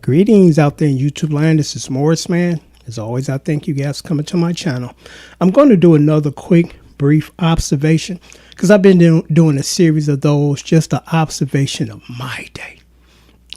Greetings out there in YouTube land. This is Morris, man. As always, I thank you guys for coming to my channel. I'm going to do another quick, brief observation because I've been doing a series of those, just an observation of my day.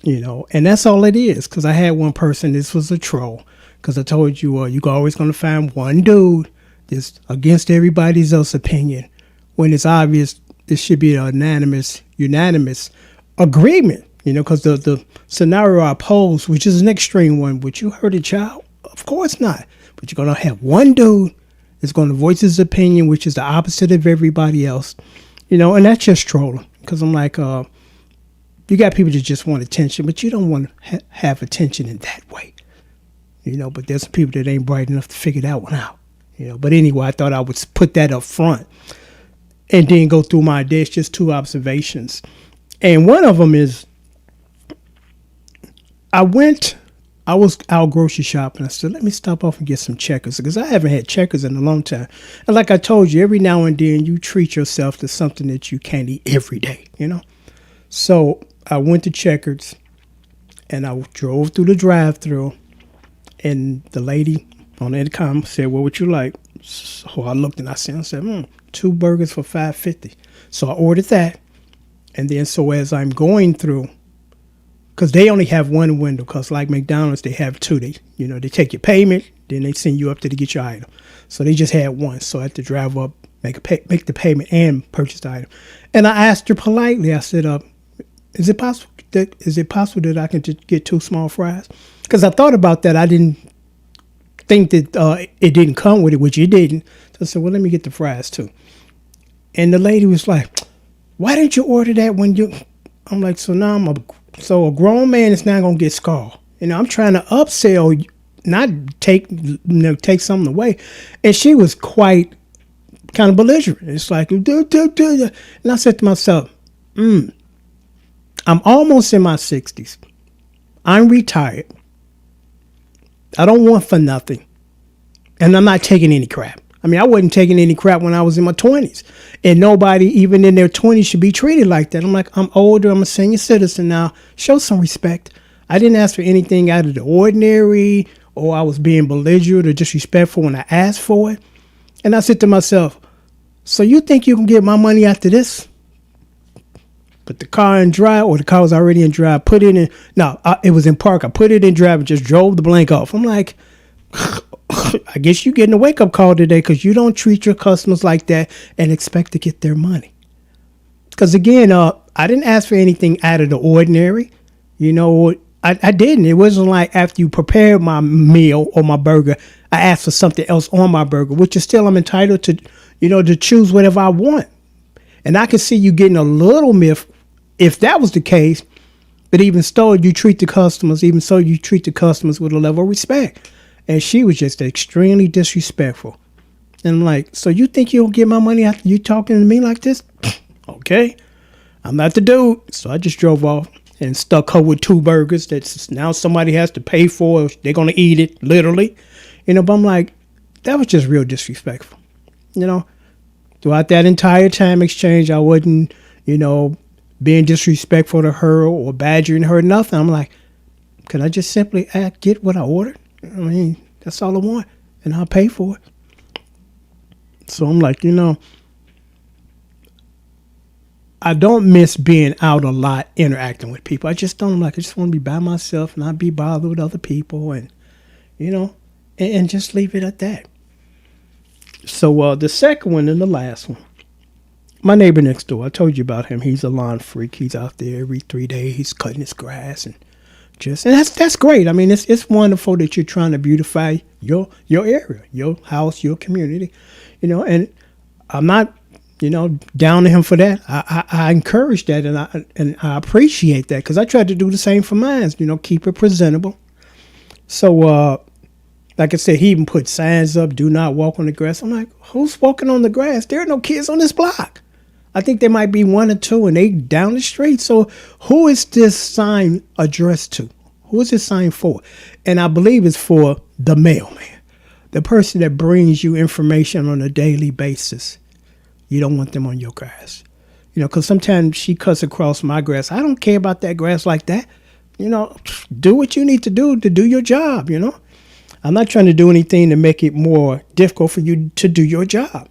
And that's all it is, because I had one person, this was a troll, because I told you, you're always going to find one dude that's against everybody else's opinion when it's obvious this should be an unanimous agreement. Because the scenario I posed, which is an extreme one, would you hurt a child? Of course not. But you're going to have one dude that's going to voice his opinion, which is the opposite of everybody else. And that's just trolling. Because I'm like, you got people that just want attention, but you don't want to have attention in that way. But there's some people that ain't bright enough to figure that one out. But anyway, I thought I would put that up front and then go through my day. It's just two observations. And one of them is, I was out grocery shopping. I said, let me stop off and get some Checkers, because I haven't had Checkers in a long time. And like I told you, every now and then you treat yourself to something that you can't eat every day, So I went to Checkers and I drove through the drive-thru, and the lady on the intercom said, what would you like? So I looked and I said, 2 burgers for $5.50. So I ordered that. And then so as I'm going through, because they only have one window, because like McDonald's, they have two. They take your payment, then they send you up there to get your item. So they just had one. So I had to drive up, make the payment and purchase the item. And I asked her politely, I said, is it possible that I can just get 2 small fries? Because I thought about that. I didn't think that it didn't come with it, which it didn't. So I said, well, let me get the fries too. And the lady was like, why didn't you order that when you... I'm like, so now so a grown man is now going to get scarred. I'm trying to upsell, not take something away. And she was quite kind of belligerent. It's like, and I said to myself, I'm almost in my 60s. I'm retired. I don't want for nothing. And I'm not taking any crap. I wasn't taking any crap when I was in my 20s. And nobody, even in their 20s, should be treated like that. I'm like, I'm older. I'm a senior citizen now. Show some respect. I didn't ask for anything out of the ordinary, or I was being belligerent or disrespectful when I asked for it. And I said to myself, so you think you can get my money after this? Put the car in drive, or the car was already in drive, put it in. No, it was in park. I put it in drive and just drove the blank off. I'm like, I guess you're getting a wake-up call today, because you don't treat your customers like that and expect to get their money. Because, again, I didn't ask for anything out of the ordinary. I didn't. It wasn't like after you prepared my meal or my burger, I asked for something else on my burger, which is still I'm entitled to, to choose whatever I want. And I can see you getting a little miffed if that was the case. But even so, you treat the customers with a level of respect. And she was just extremely disrespectful. And I'm like, so you think you'll get my money after you talking to me like this? Okay. I'm not the dude. So I just drove off and stuck her with 2 burgers that now somebody has to pay for. They're going to eat it, literally. But I'm like, that was just real disrespectful. Throughout that entire time exchange, I wasn't, being disrespectful to her or badgering her, nothing. I'm like, can I just simply get what I ordered? That's all I want, and I'll pay for it. So I'm like, I don't miss being out a lot, interacting with people. I just don't. I just want to be by myself and not be bothered with other people, and and just leave it at that. So the second one and the last one, my neighbor next door. I told you about him. He's a lawn freak. He's out there every 3 days. He's cutting his grass and that's great. It's wonderful that you're trying to beautify your area, your house, your community, and I'm not, down to him for that. I encourage that, and I appreciate that, because I tried to do the same for mine, keep it presentable. So, like I said, he even put signs up, do not walk on the grass. I'm like, who's walking on the grass? There are no kids on this block. I think there might be 1 or 2, and they down the street. So who is this sign addressed to? Who is this sign for? And I believe it's for the mailman, the person that brings you information on a daily basis. You don't want them on your grass. Because sometimes she cuts across my grass. I don't care about that grass like that. You know, do what you need to do your job, you know. I'm not trying to do anything to make it more difficult for you to do your job.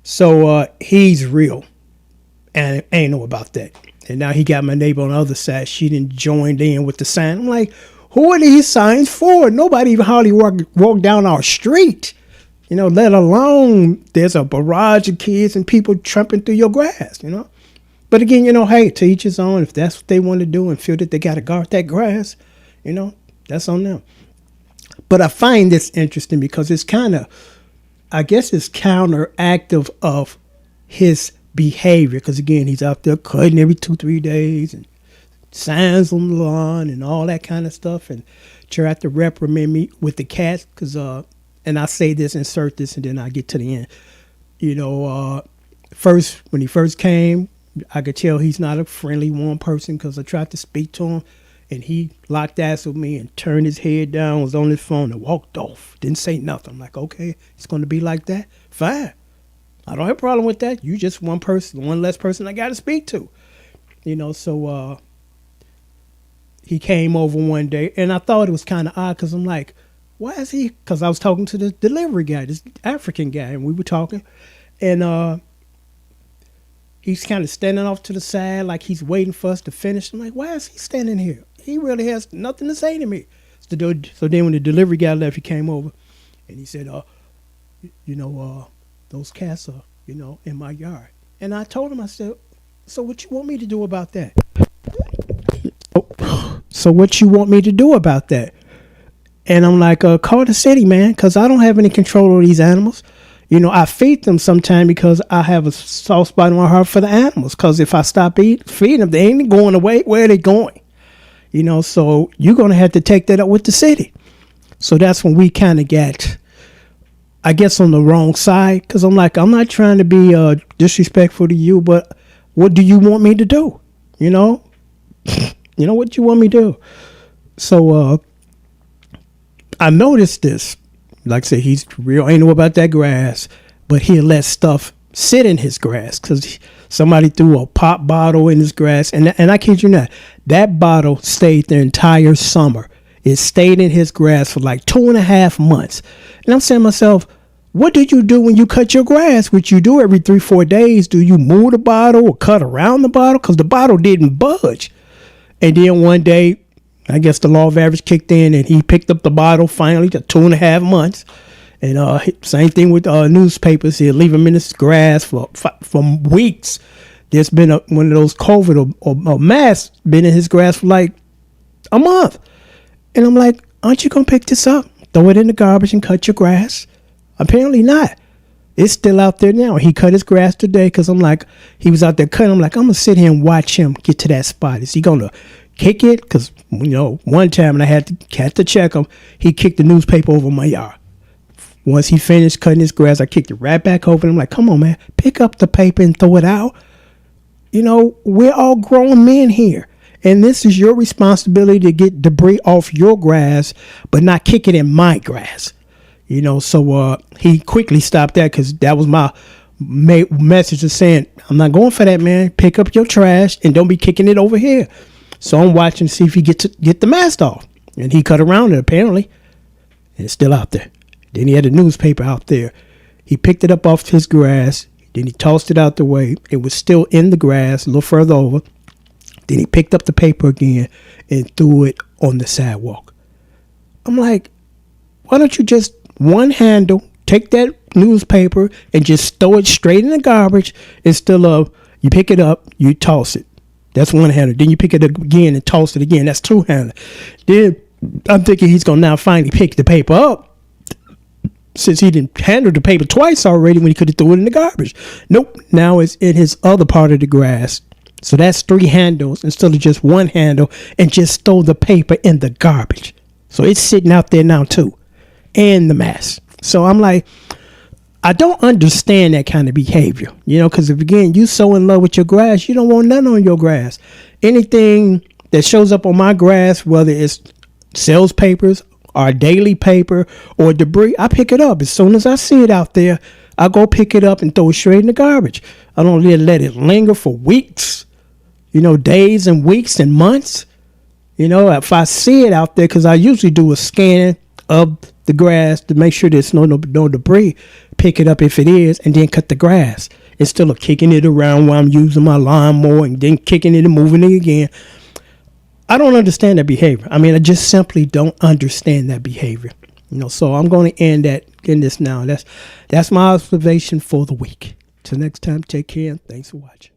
So he's real, and I ain't know about that. And now he got my neighbor on the other side. She didn't join in with the sign. I'm like, who are these signs for? Nobody even hardly walk down our street, you know, let alone there's a barrage of kids and people tramping through your grass, you know. But again, you know, hey, to each his own. If that's what they want to do and feel that they got to guard that grass, you know, that's on them. But I find this interesting because it's kind of, I guess it's counteractive of his behavior. Because again, he's out there cutting every 2-3 days and signs on the lawn and all that kind of stuff. And tried to reprimand me with the cats because, and I say this, insert this, and then I get to the end. You know, when he first came, I could tell he's not a friendly, warm person because I tried to speak to him, and he locked eyes with me and turned his head down, was on his phone, and walked off. Didn't say nothing. I'm like, okay, it's going to be like that? Fine. I don't have a problem with that. You just one less person I got to speak to. You know, so he came over one day, and I thought it was kind of odd because I'm like, why is he? Because I was talking to the delivery guy, this African guy, and we were talking, and he's kind of standing off to the side like he's waiting for us to finish. I'm like, why is he standing here? He really has nothing to say to me. So then when the delivery guy left, he came over, and he said, you know, those cats are, you know, in my yard. And I told him, I said, so what you want me to do about that? So what you want me to do about that? And I'm like, call the city, man, because I don't have any control over these animals. You know, I feed them sometimes because I have a soft spot in my heart for the animals. Because if I stop feeding them, they ain't going away. Where are they going? You know, so you're going to have to take that up with the city. So that's when we kind of got, I guess, on the wrong side. Because I'm like, I'm not trying to be disrespectful to you, but what do you want me to do? You know? You know what you want me to do? So I noticed this. Like I said, he's real anal about that grass, but he'll let stuff sit in his grass because somebody threw a pop bottle in his grass. And I kid you not, that bottle stayed the entire summer. It stayed in his grass for like 2.5 months. And I'm saying to myself, what did you do when you cut your grass, which you do every 3-4 days? Do you move the bottle or cut around the bottle? Because the bottle didn't budge. And then one day, I guess the law of average kicked in, and he picked up the bottle finally to 2.5 months. And same thing with newspapers. He'll leave them in his grass for weeks. There's been one of those COVID or masks been in his grass for like a month. And I'm like, aren't you going to pick this up, throw it in the garbage and cut your grass? Apparently not. It's still out there now. He cut his grass today because I'm like, he was out there cutting. I'm like, I'm going to sit here and watch him get to that spot. Is he going to kick it? Because, you know, one time, and I had to check him, he kicked the newspaper over my yard. Once he finished cutting his grass, I kicked it right back over. And I'm like, come on, man, pick up the paper and throw it out. You know, we're all grown men here. And this is your responsibility to get debris off your grass, but not kick it in my grass. You know, so he quickly stopped that because that was my message of saying, I'm not going for that, man. Pick up your trash and don't be kicking it over here. So I'm watching to see if he get the mask off. And he cut around it, apparently. And it's still out there. Then he had a newspaper out there. He picked it up off his grass. Then he tossed it out the way. It was still in the grass, a little further over. Then he picked up the paper again and threw it on the sidewalk. I'm like, why don't you just one handle, take that newspaper and just throw it straight in the garbage instead of you pick it up, you toss it. That's one handle. Then you pick it up again and toss it again. That's two handle. Then I'm thinking he's going to now finally pick the paper up since he didn't handle the paper twice already when he could have threw it in the garbage. Nope. Now it's in his other part of the grass. So that's 3 handles instead of just one handle, and just throw the paper in the garbage. So it's sitting out there now too. And the mask. So I'm like, I don't understand that kind of behavior, you know, because if again, you so in love with your grass, you don't want nothing on your grass. Anything that shows up on my grass, whether it's sales papers or daily paper or debris, I pick it up. As soon as I see it out there, I go pick it up and throw it straight in the garbage. I don't let it linger for weeks, you know, days and weeks and months. You know, if I see it out there, because I usually do a scan of the grass to make sure there's no debris, pick it up if it is, and then cut the grass instead of kicking it around while I'm using my lawnmower and then kicking it and moving it again. I don't understand that behavior. I mean, I just simply don't understand that behavior. You know, so I'm going to end this now. That's my observation for the week. Till next time, take care and thanks for watching.